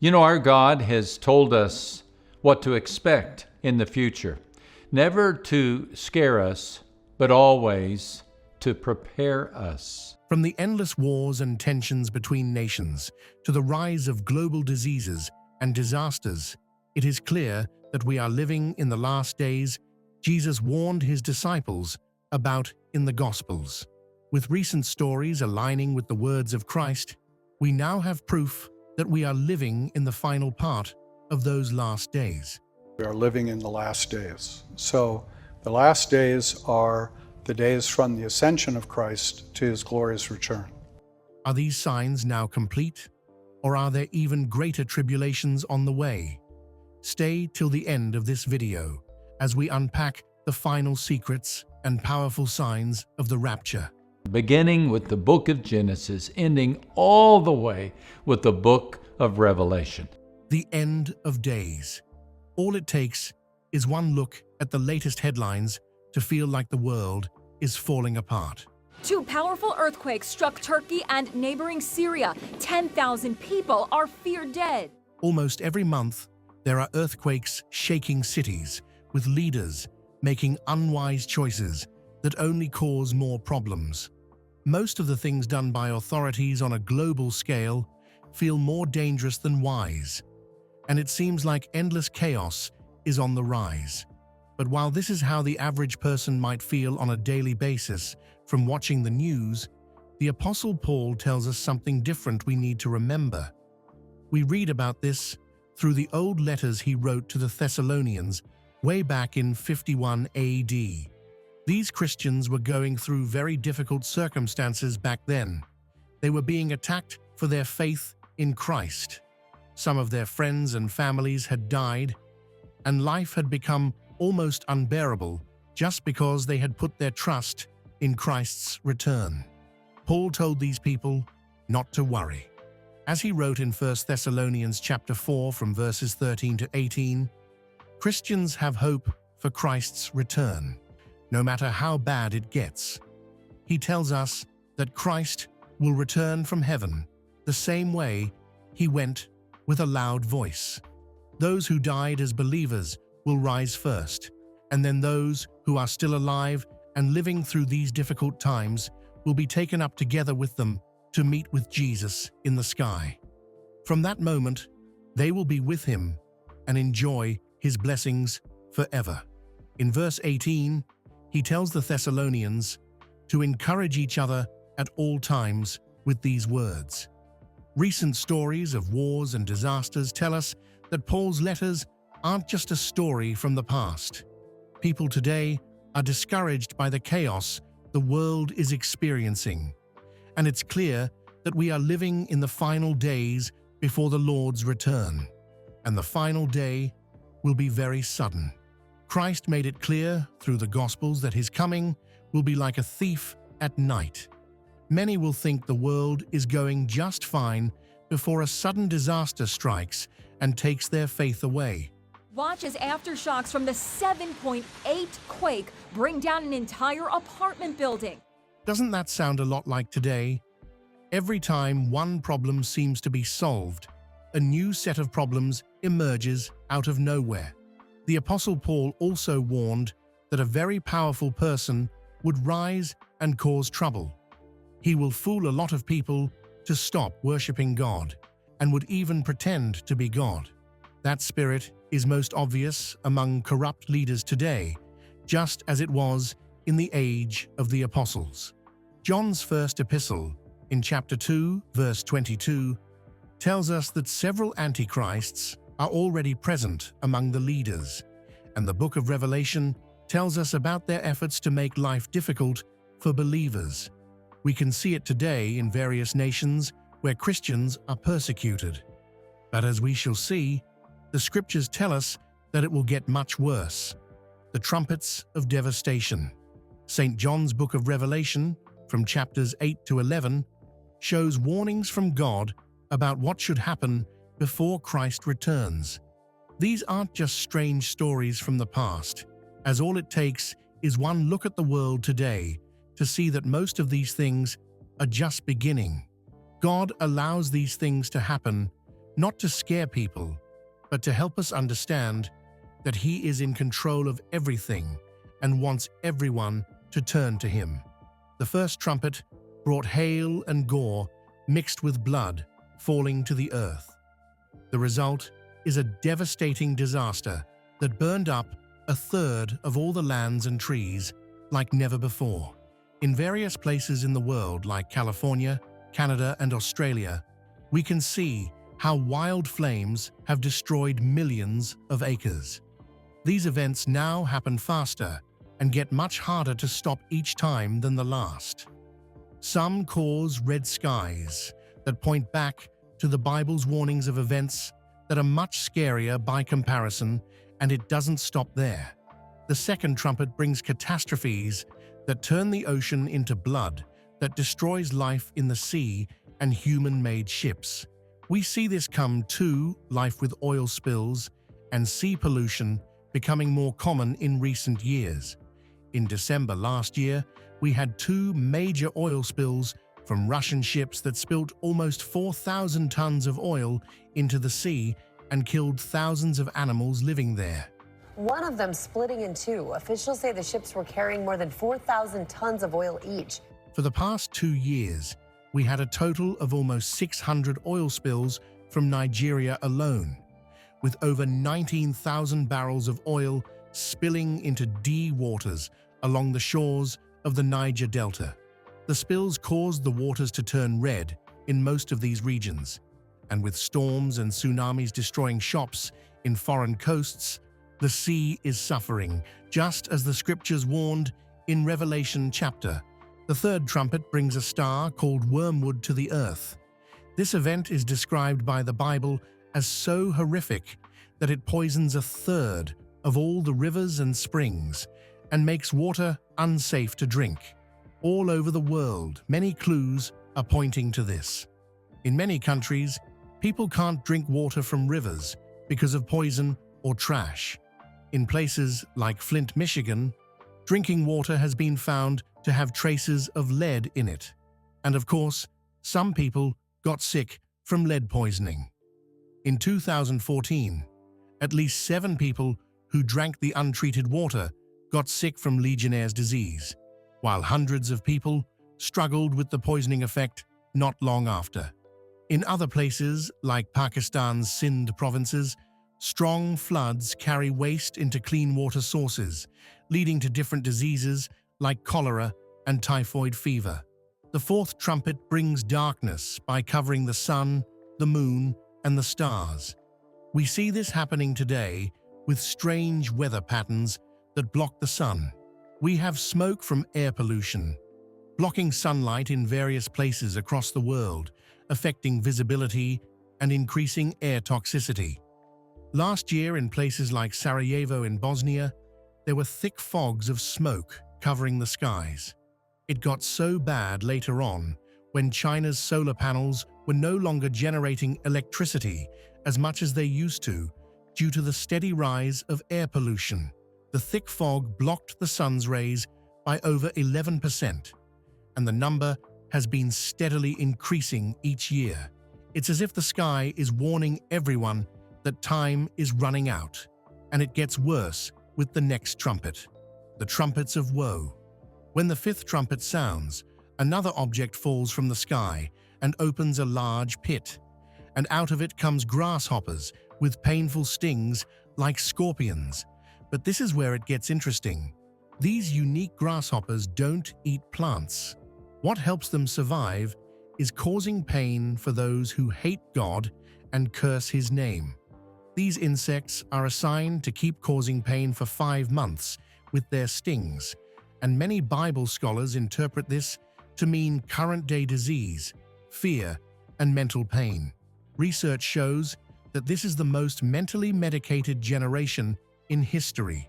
You know, our God has told us what to expect in the future, never to scare us, but always to prepare us. From the endless wars and tensions between nations to the rise of global diseases and disasters, it is clear that we are living in the last days Jesus warned his disciples about in the Gospels. With recent stories aligning with the words of Christ, we now have proof that we are living in the final part of those last days. We are living in the last days. So the last days are the days from the ascension of Christ to his glorious return. Are these signs now complete, or are there even greater tribulations on the way? Stay till the end of this video as we unpack the final secrets and powerful signs of the rapture. Beginning with the book of Genesis, ending all the way with the book of Revelation. The end of days. All it takes is one look at the latest headlines to feel like the world is falling apart. 2 powerful earthquakes struck Turkey and neighboring Syria. 10,000 people are feared dead. Almost every month, there are earthquakes shaking cities, with leaders making unwise choices that only cause more problems. Most of the things done by authorities on a global scale feel more dangerous than wise, and it seems like endless chaos is on the rise. But while this is how the average person might feel on a daily basis from watching the news, the Apostle Paul tells us something different we need to remember. We read about this through the old letters he wrote to the Thessalonians way back in 51 AD. These Christians were going through very difficult circumstances back then. They were being attacked for their faith in Christ. Some of their friends and families had died, and life had become almost unbearable just because they had put their trust in Christ's return. Paul told these people not to worry. As he wrote in 1 Thessalonians chapter 4 from verses 13 to 18, Christians have hope for Christ's return, no matter how bad it gets. He tells us that Christ will return from heaven the same way he went, with a loud voice. Those who died as believers will rise first, and then those who are still alive and living through these difficult times will be taken up together with them to meet with Jesus in the sky. From that moment, they will be with him and enjoy his blessings forever. In verse 18, he tells the Thessalonians to encourage each other at all times with these words. Recent stories of wars and disasters tell us that Paul's letters aren't just a story from the past. People today are discouraged by the chaos the world is experiencing, and it's clear that we are living in the final days before the Lord's return, and the final day will be very sudden. Christ made it clear through the Gospels that his coming will be like a thief at night. Many will think the world is going just fine before a sudden disaster strikes and takes their faith away. Watch as aftershocks from the 7.8 quake bring down an entire apartment building. Doesn't that sound a lot like today? Every time one problem seems to be solved, a new set of problems emerges out of nowhere. The Apostle Paul also warned that a very powerful person would rise and cause trouble. He will fool a lot of people to stop worshiping God and would even pretend to be God. That spirit is most obvious among corrupt leaders today, just as it was in the age of the apostles. John's first epistle, in chapter 2, verse 22, tells us that several antichrists are already present among the leaders, and the book of Revelation tells us about their efforts to make life difficult for believers. We can see it today in various nations where Christians are persecuted. But as we shall see, the scriptures tell us that it will get much worse. The trumpets of devastation. St. John's book of Revelation, from chapters 8 to 11, shows warnings from God about what should happen before Christ returns. These aren't just strange stories from the past, as all it takes is one look at the world today to see that most of these things are just beginning. God allows these things to happen not to scare people, but to help us understand that He is in control of everything and wants everyone to turn to Him. The first trumpet brought hail and gore mixed with blood falling to the earth. The result is a devastating disaster that burned up a third of all the lands and trees like never before. In various places in the world like California, Canada, and Australia, we can see how wild flames have destroyed millions of acres. These events now happen faster and get much harder to stop each time than the last. Some cause red skies that point back to the Bible's warnings of events that are much scarier by comparison, and it doesn't stop there. The second trumpet brings catastrophes that turn the ocean into blood, that destroys life in the sea and human-made ships. We see this come to life with oil spills and sea pollution becoming more common in recent years. In December last year, we had 2 major oil spills from Russian ships that spilled almost 4,000 tons of oil into the sea and killed thousands of animals living there. One of them splitting in two. Officials say the ships were carrying more than 4,000 tons of oil each. For the past 2 years, we had a total of almost 600 oil spills from Nigeria alone, with over 19,000 barrels of oil spilling into D waters along the shores of the Niger Delta. The spills caused the waters to turn red in most of these regions, and with storms and tsunamis destroying shops in foreign coasts, the sea is suffering, just as the scriptures warned in Revelation chapter. The third trumpet brings a star called wormwood to the earth. This event is described by the Bible as so horrific that it poisons a third of all the rivers and springs and makes water unsafe to drink. All over the world, many clues are pointing to this. In many countries, people can't drink water from rivers because of poison or trash. In places like Flint, Michigan, drinking water has been found to have traces of lead in it. And of course, some people got sick from lead poisoning. In 2014, at least 7 people who drank the untreated water got sick from Legionnaire's disease, while hundreds of people struggled with the poisoning effect not long after. In other places, like Pakistan's Sindh provinces, strong floods carry waste into clean water sources, leading to different diseases like cholera and typhoid fever. The fourth trumpet brings darkness by covering the sun, the moon, and the stars. We see this happening today with strange weather patterns that block the sun. We have smoke from air pollution, blocking sunlight in various places across the world, affecting visibility and increasing air toxicity. Last year, in places like Sarajevo in Bosnia, there were thick fogs of smoke covering the skies. It got so bad later on when China's solar panels were no longer generating electricity as much as they used to due to the steady rise of air pollution. The thick fog blocked the sun's rays by over 11%, and the number has been steadily increasing each year. It's as if the sky is warning everyone that time is running out, and it gets worse with the next trumpet, the trumpets of woe. When the fifth trumpet sounds, another object falls from the sky and opens a large pit, and out of it comes grasshoppers with painful stings like scorpions. But this is where it gets interesting. These unique grasshoppers don't eat plants. What helps them survive is causing pain for those who hate God and curse His name. These insects are assigned to keep causing pain for 5 months with their stings, and many Bible scholars interpret this to mean current-day disease, fear, and mental pain. Research shows that this is the most mentally medicated generation in history.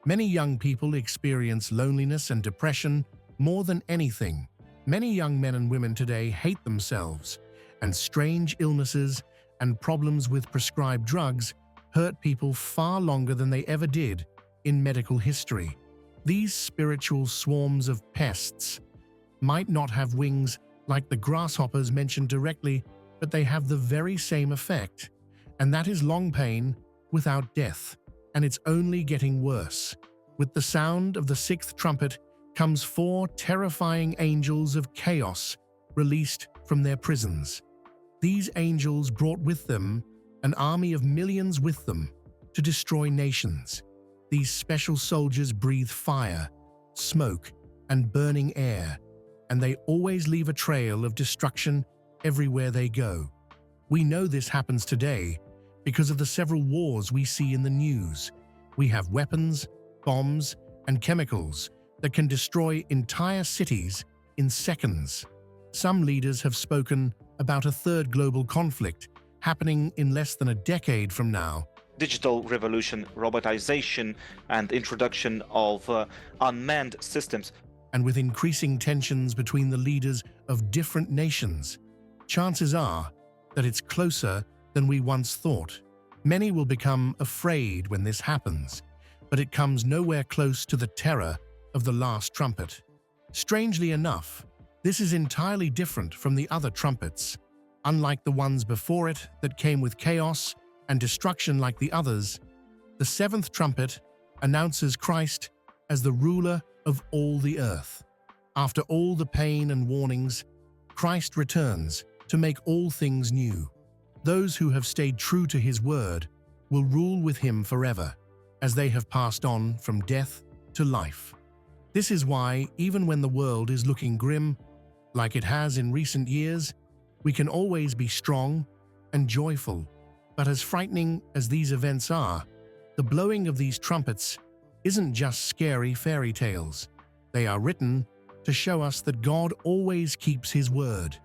Many young people experience loneliness and depression more than anything. Many young men and women today hate themselves, and strange illnesses and problems with prescribed drugs hurt people far longer than they ever did in medical history. These spiritual swarms of pests might not have wings like the grasshoppers mentioned directly, but they have the very same effect, and that is long pain without death, and it's only getting worse. With the sound of the sixth trumpet comes 4 terrifying angels of chaos released from their prisons. These angels brought with them an army of millions with them to destroy nations. These special soldiers breathe fire, smoke, and burning air, and they always leave a trail of destruction everywhere they go. We know this happens today because of the several wars we see in the news. We have weapons, bombs, and chemicals that can destroy entire cities in seconds. Some leaders have spoken about a third global conflict happening in less than a decade from now. Digital revolution, robotization, and introduction of unmanned systems. And with increasing tensions between the leaders of different nations, chances are that it's closer than we once thought. Many will become afraid when this happens, but it comes nowhere close to the terror of the last trumpet. Strangely enough, this is entirely different from the other trumpets. Unlike the ones before it that came with chaos and destruction like the others, the seventh trumpet announces Christ as the ruler of all the earth. After all the pain and warnings, Christ returns to make all things new. Those who have stayed true to his word will rule with him forever, as they have passed on from death to life. This is why, even when the world is looking grim, like it has in recent years, we can always be strong and joyful. But as frightening as these events are, the blowing of these trumpets isn't just scary fairy tales. They are written to show us that God always keeps his word,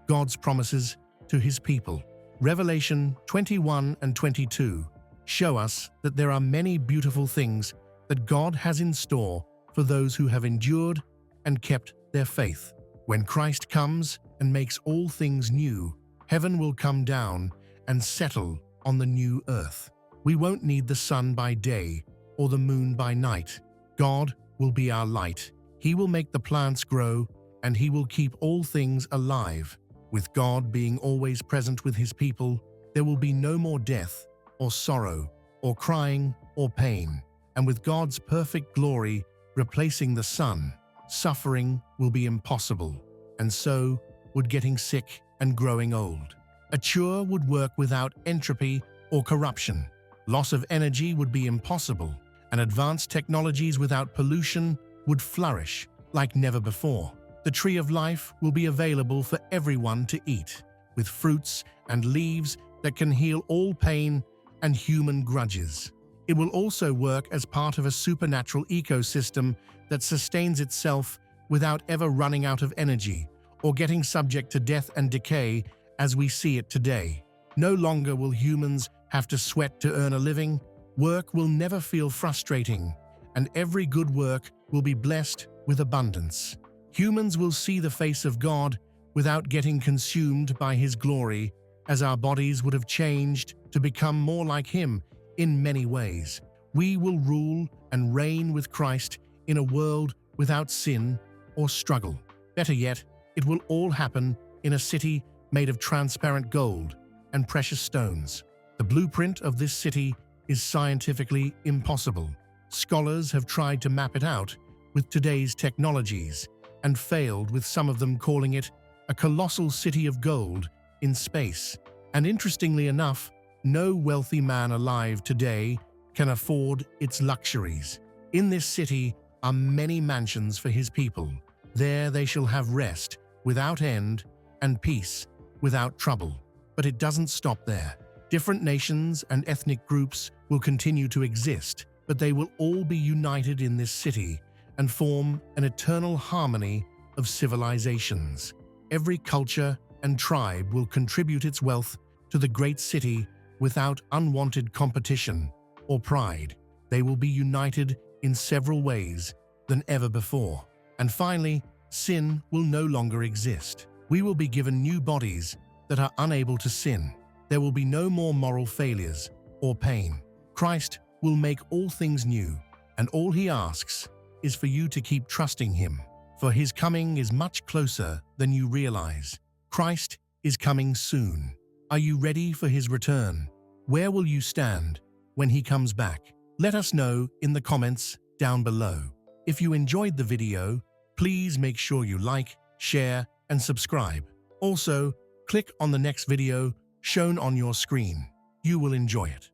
God's promises to his people. Revelation 21 and 22 show us that there are many beautiful things that God has in store for those who have endured and kept their faith. When Christ comes and makes all things new, heaven will come down and settle on the new earth. We won't need the sun by day or the moon by night. God will be our light. He will make the plants grow, and he will keep all things alive. With God being always present with his people, there will be no more death or sorrow or crying or pain. And with God's perfect glory replacing the sun, suffering will be impossible, and so would getting sick and growing old. A cure would work without entropy or corruption. Loss of energy would be impossible, and advanced technologies without pollution would flourish like never before. The tree of life will be available for everyone to eat, with fruits and leaves that can heal all pain and human grudges. It will also work as part of a supernatural ecosystem that sustains itself without ever running out of energy or getting subject to death and decay as we see it today. No longer will humans have to sweat to earn a living. Work will never feel frustrating, and every good work will be blessed with abundance. Humans will see the face of God without getting consumed by his glory, as our bodies would have changed to become more like him in many ways. We will rule and reign with Christ in a world without sin or struggle. Better yet, it will all happen in a city made of transparent gold and precious stones. The blueprint of this city is scientifically impossible. Scholars have tried to map it out with today's technologies and failed, with some of them calling it a colossal city of gold in space. And interestingly enough, no wealthy man alive today can afford its luxuries. In this city are many mansions for his people. There they shall have rest without end and peace without trouble. But it doesn't stop there. Different nations and ethnic groups will continue to exist, but they will all be united in this city and form an eternal harmony of civilizations. Every culture and tribe will contribute its wealth to the great city without unwanted competition or pride. They will be united in several ways than ever before. And finally, sin will no longer exist. We will be given new bodies that are unable to sin. There will be no more moral failures or pain. Christ will make all things new, and all he asks is for you to keep trusting him, for his coming is much closer than you realize. Christ is coming soon. Are you ready for his return? Where will you stand when he comes back? Let us know in the comments down below. If you enjoyed the video, please make sure you like, share, and subscribe. Also, click on the next video shown on your screen. You will enjoy it.